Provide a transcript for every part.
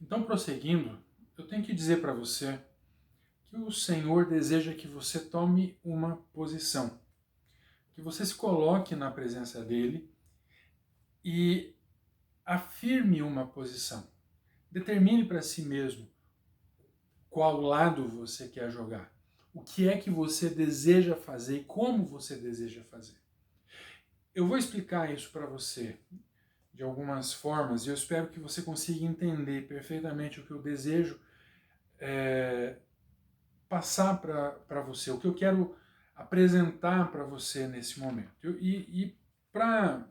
Então, prosseguindo, eu tenho que dizer para você que o Senhor deseja que você tome uma posição, que você se coloque na presença dele e afirme uma posição. Determine para si mesmo qual lado você quer jogar, o que é que você deseja fazer e como você deseja fazer. Eu vou explicar isso para você de algumas formas e eu espero que você consiga entender perfeitamente o que eu desejo passar para você, o que eu quero apresentar para você nesse momento. E para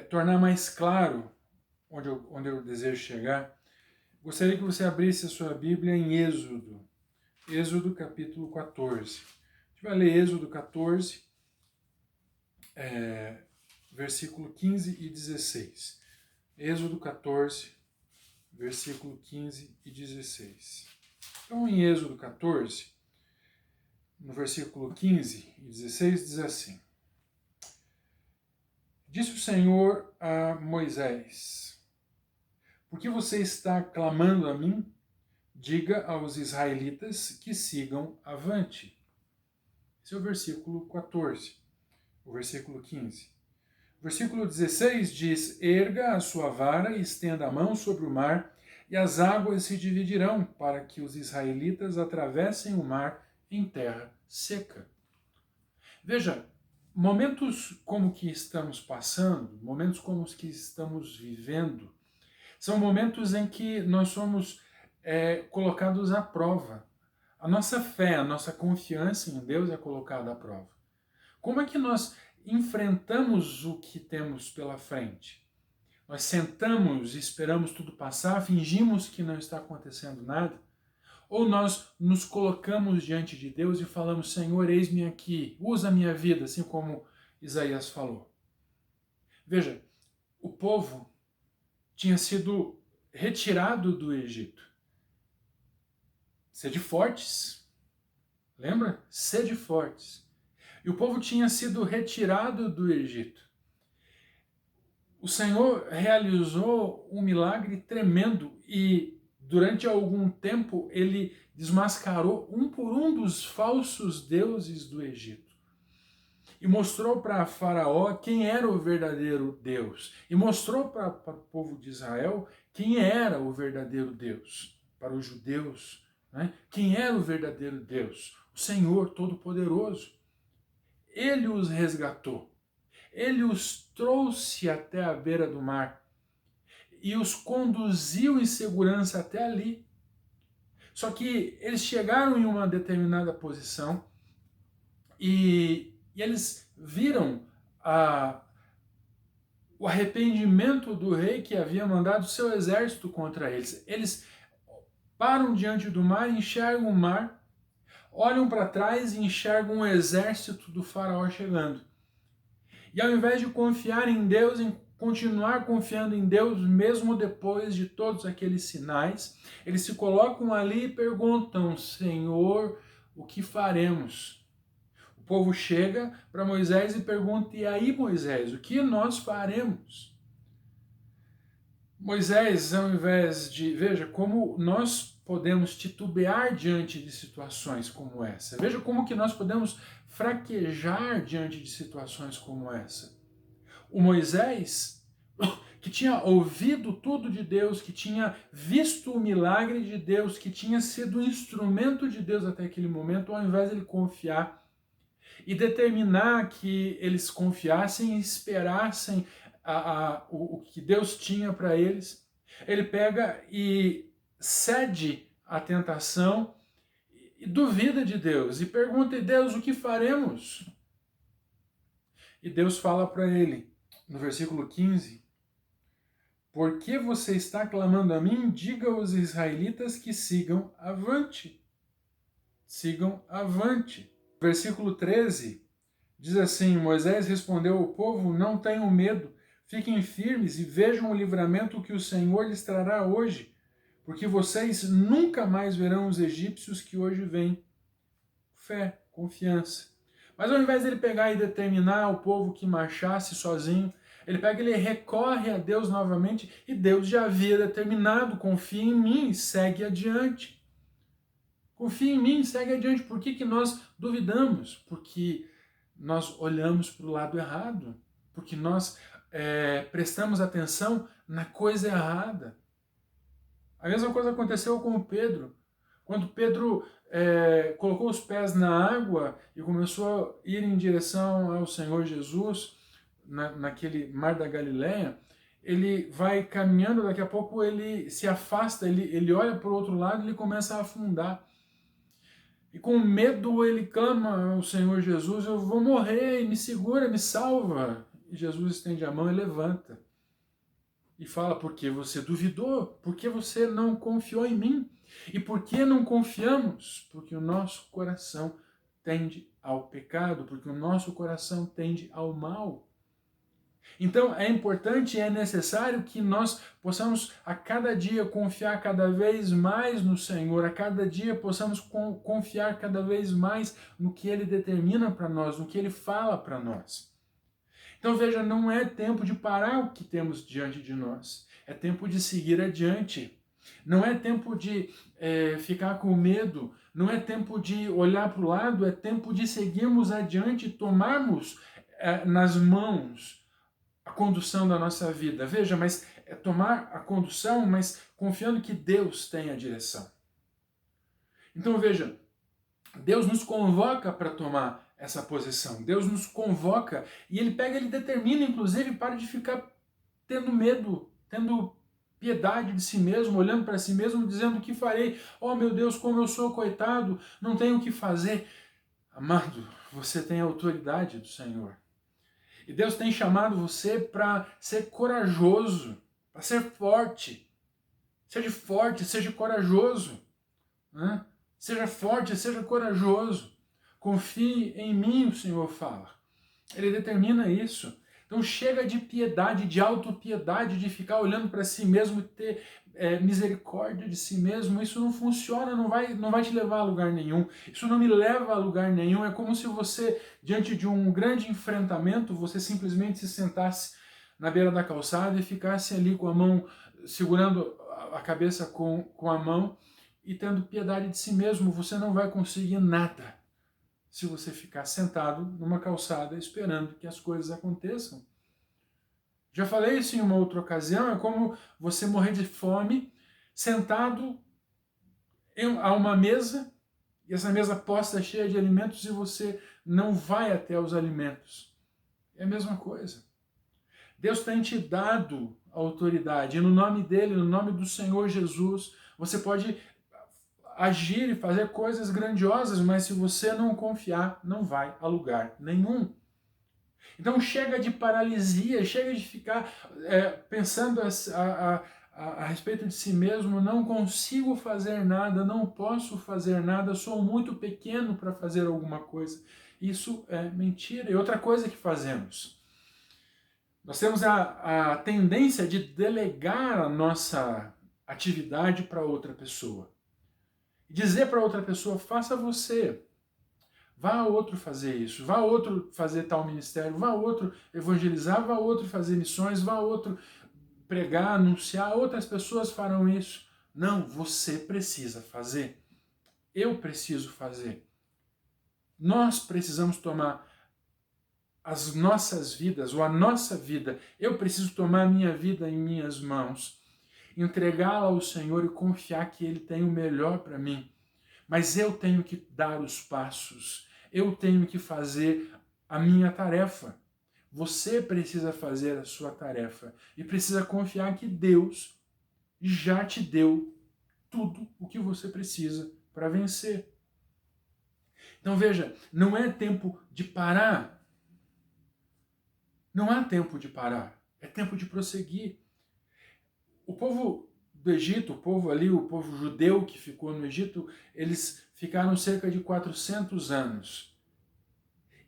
tornar mais claro onde eu desejo chegar, gostaria que você abrisse a sua Bíblia em Êxodo capítulo 14. A gente vai ler Êxodo 14, versículo 15 e 16. Êxodo 14, versículo 15 e 16. Então, em Êxodo 14, no versículo 15 e 16, diz assim: Disse o Senhor a Moisés: Por que você está clamando a mim? Diga aos israelitas que sigam avante. Esse é o versículo 14. O versículo 15. O versículo 16 diz: Erga a sua vara e estenda a mão sobre o mar, e as águas se dividirão, para que os israelitas atravessem o mar em terra seca. Veja, momentos como que estamos passando, momentos como os que estamos vivendo, são momentos em que nós somos colocados à prova. A nossa fé, a nossa confiança em Deus é colocada à prova. Como é que nós enfrentamos o que temos pela frente? Nós sentamos e esperamos tudo passar, fingimos que não está acontecendo nada? Ou nós nos colocamos diante de Deus e falamos: Senhor, eis-me aqui, usa a minha vida, assim como Isaías falou. Veja, o povo tinha sido retirado do Egito. Sede fortes, lembra? Sede fortes. E o povo tinha sido retirado do Egito. O Senhor realizou um milagre tremendo e durante algum tempo ele desmascarou um por um dos falsos deuses do Egito. E mostrou para Faraó quem era o verdadeiro Deus. E mostrou para o povo de Israel quem era o verdadeiro Deus. Para os judeus, né? Quem era o verdadeiro Deus? O Senhor Todo-Poderoso. Ele os resgatou. Ele os trouxe até a beira do mar e os conduziu em segurança até ali. Só que eles chegaram em uma determinada posição e eles viram o arrependimento do rei que havia mandado seu exército contra eles. Eles param diante do mar, enxergam o mar, olham para trás e enxergam o exército do faraó chegando. E ao invés de confiar em Deus, em continuar confiando em Deus, mesmo depois de todos aqueles sinais, eles se colocam ali e perguntam: Senhor, o que faremos? O povo chega para Moisés e pergunta: e aí, Moisés, o que nós faremos? Moisés, ao invés de... Veja como nós podemos titubear diante de situações como essa. Veja como que nós podemos fraquejar diante de situações como essa. O Moisés, que tinha ouvido tudo de Deus, que tinha visto o milagre de Deus, que tinha sido instrumento de Deus até aquele momento, ao invés de ele confiar e determinar que eles confiassem e esperassem o que Deus tinha para eles, ele pega e cede à tentação e duvida de Deus e pergunta: Deus, o que faremos? E Deus fala para ele, no versículo 15: Por que você está clamando a mim? Diga aos israelitas que sigam avante. Sigam avante. Versículo 13 diz assim: Moisés respondeu ao povo: Não tenham medo, fiquem firmes e vejam o livramento que o Senhor lhes trará hoje, porque vocês nunca mais verão os egípcios que hoje vêm. Fé, confiança. Mas ao invés dele pegar e determinar o povo que marchasse sozinho, Ele pega, ele recorre a Deus novamente e Deus já havia determinado, confia em mim, segue adiante. Confia em mim, segue adiante. Por que nós duvidamos? Porque nós olhamos para o lado errado, porque nós prestamos atenção na coisa errada. A mesma coisa aconteceu com o Pedro. Quando Pedro colocou os pés na água e começou a ir em direção ao Senhor Jesus, naquele mar da Galileia, ele vai caminhando, daqui a pouco ele se afasta, ele olha para o outro lado e ele começa a afundar. E com medo ele clama ao Senhor Jesus: eu vou morrer, me segura, me salva. E Jesus estende a mão e levanta. E fala: por que você duvidou? Por que você não confiou em mim? E por que não confiamos? Porque o nosso coração tende ao pecado, porque o nosso coração tende ao mal. Então é importante e é necessário que nós possamos a cada dia confiar cada vez mais no Senhor, a cada dia possamos confiar cada vez mais no que Ele determina para nós, no que Ele fala para nós. Então veja, não é tempo de parar o que temos diante de nós, é tempo de seguir adiante. Não é tempo de ficar com medo, não é tempo de olhar para o lado, é tempo de seguirmos adiante, tomarmos nas mãos a condução da nossa vida. Veja, mas é tomar a condução, mas confiando que Deus tem a direção. Então veja, Deus nos convoca para tomar essa posição. Deus nos convoca e Ele pega, Ele determina, inclusive, para de ficar tendo medo, tendo piedade de si mesmo, olhando para si mesmo, dizendo: o que farei? Oh meu Deus, como eu sou coitado, não tenho o que fazer. Amado, você tem a autoridade do Senhor. E Deus tem chamado você para ser corajoso, para ser forte. Seja forte, seja corajoso. Né? Seja forte, seja corajoso. Confie em mim, o Senhor fala. Ele determina isso. Então chega de piedade, de autopiedade, de ficar olhando para si mesmo e ter misericórdia de si mesmo. Isso não funciona, não vai te levar a lugar nenhum. Isso não me leva a lugar nenhum. É como se você, diante de um grande enfrentamento, você simplesmente se sentasse na beira da calçada e ficasse ali com a mão, segurando a cabeça com a mão e tendo piedade de si mesmo. Você não vai conseguir nada se você ficar sentado numa calçada esperando que as coisas aconteçam. Já falei isso em uma outra ocasião, é como você morrer de fome sentado a uma mesa, e essa mesa posta cheia de alimentos e você não vai até os alimentos. É a mesma coisa. Deus tem te dado autoridade, e no nome dele, no nome do Senhor Jesus, você pode agir e fazer coisas grandiosas, mas se você não confiar, não vai a lugar nenhum. Então chega de paralisia, chega de ficar pensando a respeito de si mesmo: não consigo fazer nada, não posso fazer nada, sou muito pequeno para fazer alguma coisa. Isso é mentira. E outra coisa que fazemos, nós temos a tendência de delegar a nossa atividade para outra pessoa. Dizer para outra pessoa: faça você. Vá a outro fazer isso, vá a outro fazer tal ministério, vá a outro evangelizar, vá a outro fazer missões, vá a outro pregar, anunciar, outras pessoas farão isso. Não, você precisa fazer. Eu preciso fazer. Nós precisamos tomar as nossas vidas, ou a nossa vida. Eu preciso tomar a minha vida em minhas mãos, entregá-la ao Senhor e confiar que Ele tem o melhor para mim. Mas eu tenho que dar os passos, eu tenho que fazer a minha tarefa. Você precisa fazer a sua tarefa e precisa confiar que Deus já te deu tudo o que você precisa para vencer. Então veja, não é tempo de parar. Não há tempo de parar, é tempo de prosseguir. O povo do Egito, o povo judeu que ficou no Egito, eles ficaram cerca de 400 anos.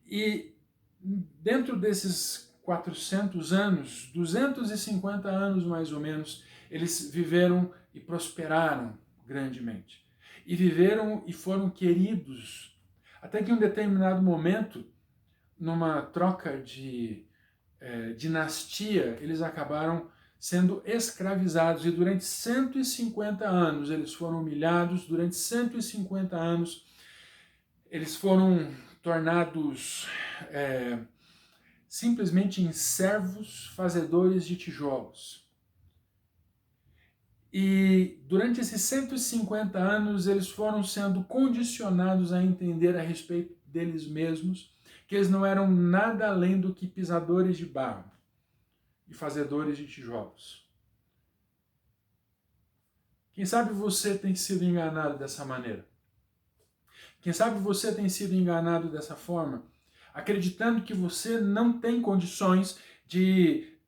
E dentro desses 400 anos, 250 anos mais ou menos, eles viveram e prosperaram grandemente. E viveram e foram queridos. Até que em um determinado momento, numa troca de dinastia, eles acabaram sendo escravizados, e durante 150 anos eles foram humilhados, durante 150 anos eles foram tornados simplesmente em servos fazedores de tijolos. E durante esses 150 anos eles foram sendo condicionados a entender a respeito deles mesmos que eles não eram nada além do que pisadores de barro e fazedores de tijolos. Quem sabe você tem sido enganado dessa maneira? Quem sabe você tem sido enganado dessa forma, acreditando que você não tem condições de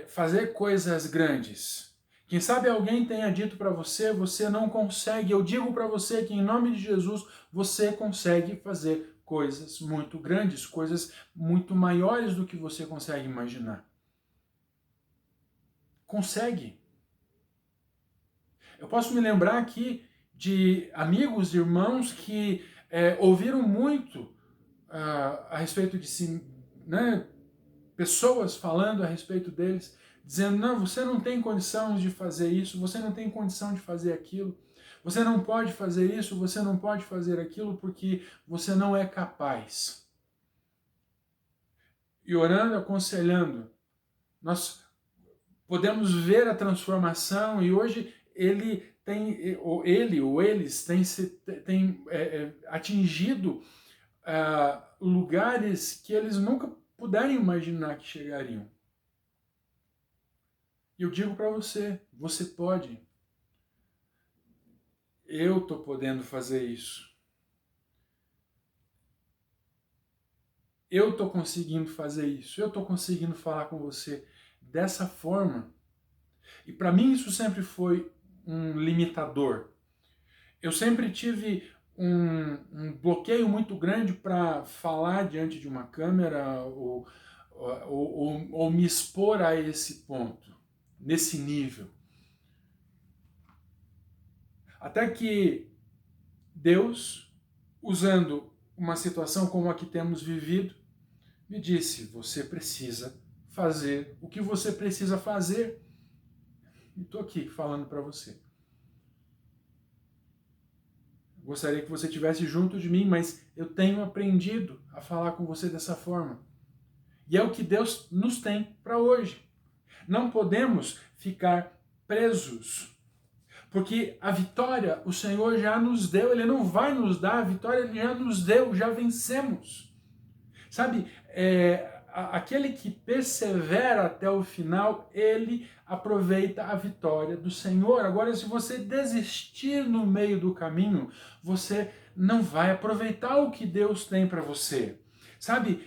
fazer coisas grandes. Quem sabe alguém tenha dito para você, você não consegue. Eu digo para você que em nome de Jesus, você consegue fazer coisas muito grandes, coisas muito maiores do que você consegue imaginar. Consegue. Eu posso me lembrar aqui de amigos, irmãos que ouviram muito a respeito de si, né? Pessoas falando a respeito deles, dizendo, não, você não tem condição de fazer isso, você não tem condição de fazer aquilo, você não pode fazer isso, você não pode fazer aquilo porque você não é capaz. E orando, aconselhando, nós podemos ver a transformação, e hoje ele ou eles têm atingido lugares que eles nunca puderam imaginar que chegariam. E eu digo para você, você pode. Eu estou podendo fazer isso. Eu estou conseguindo fazer isso. Eu estou conseguindo falar com você dessa forma. E para mim isso sempre foi um limitador. Eu sempre tive um bloqueio muito grande para falar diante de uma câmera ou me expor a esse ponto, nesse nível. Até que Deus, usando uma situação como a que temos vivido, me disse, você precisa fazer o que você precisa fazer. E estou aqui falando para você. Gostaria que você estivesse junto de mim, mas eu tenho aprendido a falar com você dessa forma. E é o que Deus nos tem para hoje. Não podemos ficar presos, porque a vitória o Senhor já nos deu, Ele não vai nos dar, a vitória Ele já nos deu, já vencemos. Sabe, aquele que persevera até o final, ele aproveita a vitória do Senhor. Agora, se você desistir no meio do caminho, você não vai aproveitar o que Deus tem para você. Sabe,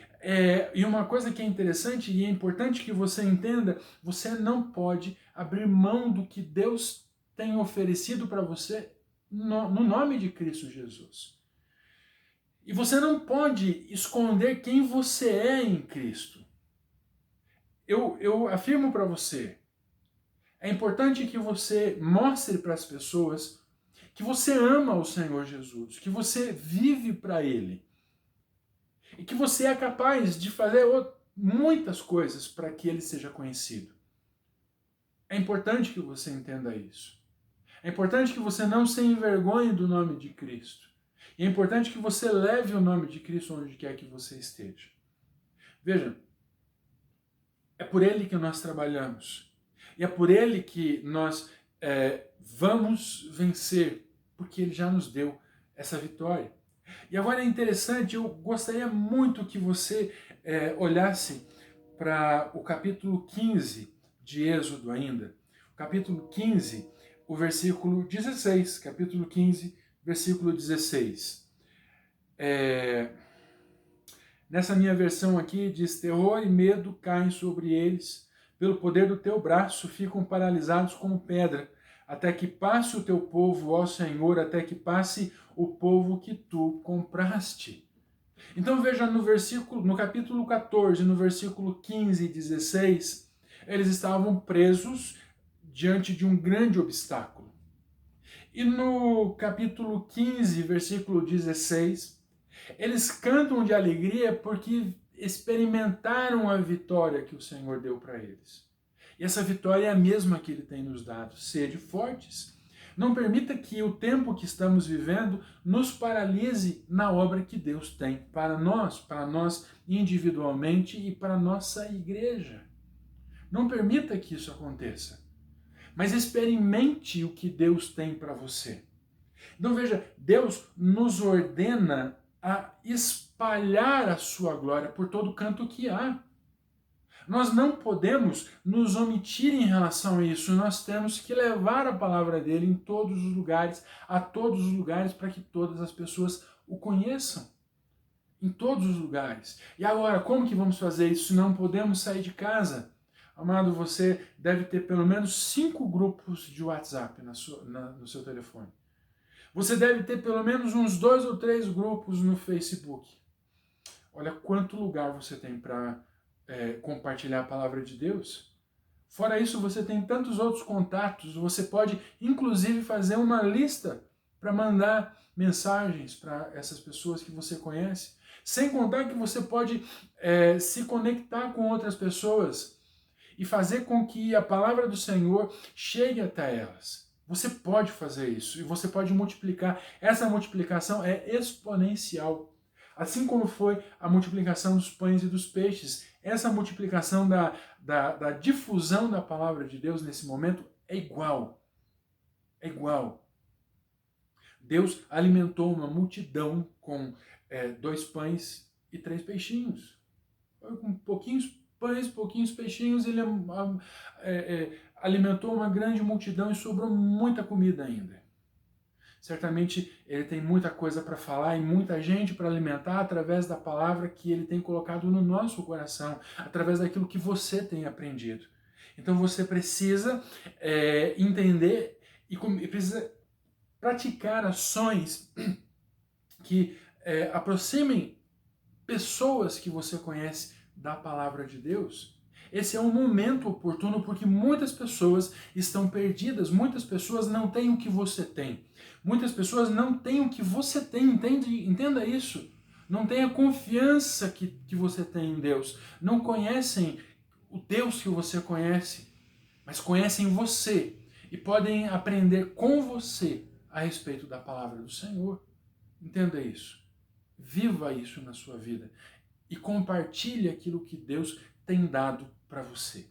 e uma coisa que é interessante e é importante que você entenda, você não pode abrir mão do que Deus tem oferecido para você no nome de Cristo Jesus. E você não pode esconder quem você é em Cristo. Eu afirmo para você, é importante que você mostre para as pessoas que você ama o Senhor Jesus, que você vive para Ele. E que você é capaz de fazer muitas coisas para que Ele seja conhecido. É importante que você entenda isso. É importante que você não se envergonhe do nome de Cristo. E é importante que você leve o nome de Cristo onde quer que você esteja. Veja, é por Ele que nós trabalhamos. E é por Ele que nós vamos vencer, porque Ele já nos deu essa vitória. E agora é interessante, eu gostaria muito que você olhasse para o capítulo 15 de Êxodo ainda. O capítulo 15, o versículo 16. Capítulo 15, versículo 16. Nessa minha versão aqui diz, terror e medo caem sobre eles, pelo poder do teu braço ficam paralisados como pedra, até que passe o teu povo, ó Senhor, até que passe o povo que tu compraste. Então veja no capítulo 14, no versículo 15 e 16, eles estavam presos diante de um grande obstáculo. E no capítulo 15, versículo 16, eles cantam de alegria porque experimentaram a vitória que o Senhor deu para eles. E essa vitória é a mesma que Ele tem nos dado. Sede fortes. Não permita que o tempo que estamos vivendo nos paralise na obra que Deus tem para nós individualmente e para a nossa igreja. Não permita que isso aconteça. Mas experimente o que Deus tem para você. Então veja, Deus nos ordena a espalhar a sua glória por todo canto que há. Nós não podemos nos omitir em relação a isso, nós temos que levar a palavra dele em todos os lugares, a todos os lugares, para que todas as pessoas o conheçam. Em todos os lugares. E agora, como que vamos fazer isso se não podemos sair de casa? Amado, você deve ter pelo menos 5 grupos de WhatsApp no seu telefone. Você deve ter pelo menos uns 2 ou 3 grupos no Facebook. Olha quanto lugar você tem para compartilhar a palavra de Deus. Fora isso, você tem tantos outros contatos. Você pode, inclusive, fazer uma lista para mandar mensagens para essas pessoas que você conhece. Sem contar que você pode se conectar com outras pessoas e fazer com que a palavra do Senhor chegue até elas. Você pode fazer isso e você pode multiplicar. Essa multiplicação é exponencial. Assim como foi a multiplicação dos pães e dos peixes, essa multiplicação da difusão da palavra de Deus nesse momento é igual. É igual. Deus alimentou uma multidão com 2 pães e 3 peixinhos. Com pouquinhos pães, pouquinhos peixinhos, ele alimentou uma grande multidão e sobrou muita comida ainda. Certamente ele tem muita coisa para falar e muita gente para alimentar através da palavra que ele tem colocado no nosso coração, através daquilo que você tem aprendido. Então você precisa entender e precisa praticar ações que aproximem pessoas que você conhece da palavra de Deus. Esse é um momento oportuno porque muitas pessoas estão perdidas, muitas pessoas não têm o que você tem. Muitas pessoas não têm o que você tem, entenda isso. Não têm a confiança que você tem em Deus. Não conhecem o Deus que você conhece, mas conhecem você e podem aprender com você a respeito da palavra do Senhor. Entenda isso. Viva isso na sua vida e compartilhe aquilo que Deus tem dado para você.